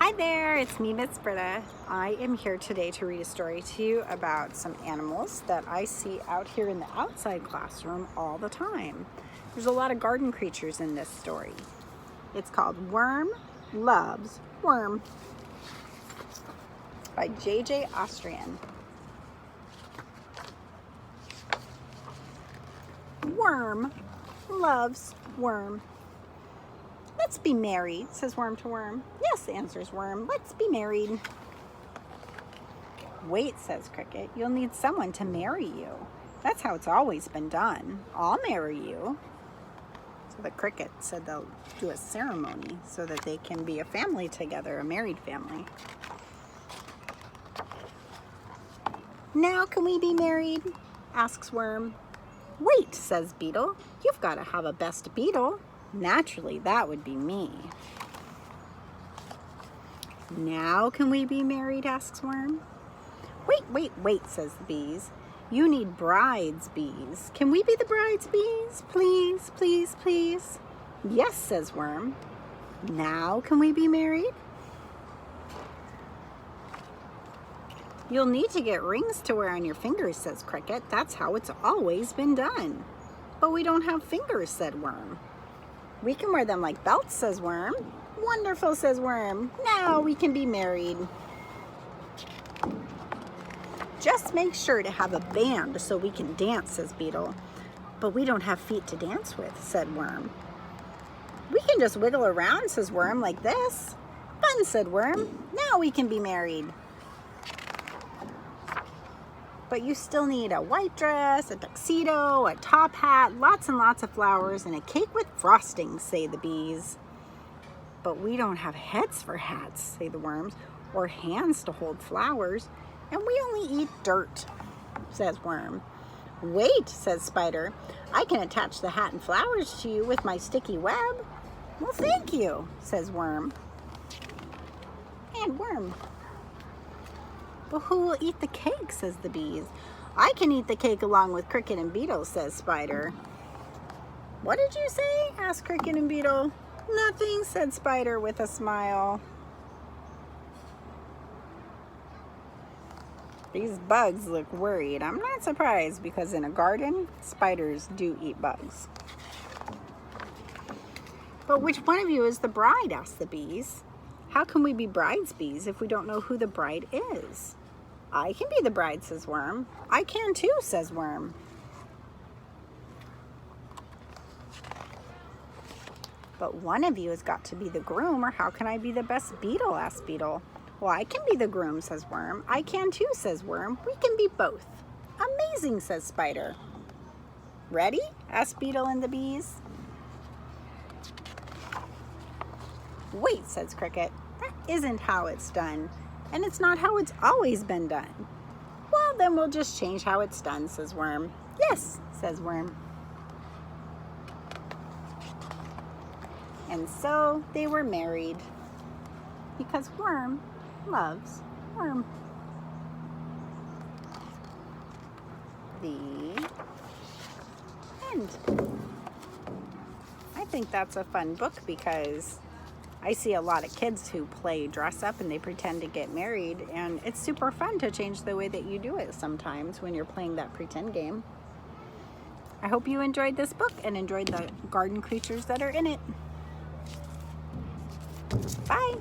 Hi there, it's me, Miss Britta. I am here today to read a story to you about some animals that I see out here in the outside classroom all the time. There's a lot of garden creatures in this story. It's called Worm Loves Worm by J.J. Austrian. Worm loves worm. Let's be married, says worm to worm. Yes, answers worm. Let's be married. Wait, says cricket. You'll need someone to marry you. That's how it's always been done. I'll marry you. So the cricket said they'll do a ceremony so that they can be a family together, a married family. Now can we be married? Asks worm. Wait, says beetle. You've got to have a best beetle. Naturally, that would be me. Now can we be married? Asks worm. Wait, says the bees. You need brides, bees. Can we be the brides, bees? Please, please, please. Yes, says worm. Now can we be married? You'll need to get rings to wear on your fingers, says cricket. That's how it's always been done. But we don't have fingers, said worm. We can wear them like belts, says worm. Wonderful, says worm. Now we can be married. Just make sure to have a band so we can dance, says beetle. But we don't have feet to dance with, said worm. We can just wiggle around, says worm, like this. Fun, said worm. Now we can be married. But you still need a white dress, a tuxedo, a top hat, lots and lots of flowers, and a cake with frosting, say the bees. But we don't have heads for hats, say the worms, or hands to hold flowers, and we only eat dirt, says worm. Wait, says spider, I can attach the hat and flowers to you with my sticky web. Well, thank you, says worm. And worm. But who will eat the cake, says the bees. I can eat the cake along with cricket and beetle, says spider. What did you say? Asked cricket and beetle. Nothing, said spider with a smile. These bugs look worried. I'm not surprised because in a garden, spiders do eat bugs. But which one of you is the bride? Asked the bees. How can we be brides, bees, if we don't know who the bride is? I can be the bride, says worm. I can too, says worm. But one of you has got to be the groom, or how can I be the best beetle? Asked beetle. Well, I can be the groom, says worm. I can too, says worm. We can be both. Amazing, says spider. Ready? Asked beetle and the bees. Wait, says cricket. That isn't how it's done. And it's not how it's always been done. Well, then we'll just change how it's done, says worm. Yes, says worm. And so they were married because worm loves worm. The end. I think that's a fun book because I see a lot of kids who play dress up and they pretend to get married, and it's super fun to change the way that you do it sometimes when you're playing that pretend game. I hope you enjoyed this book and enjoyed the garden creatures that are in it. Bye!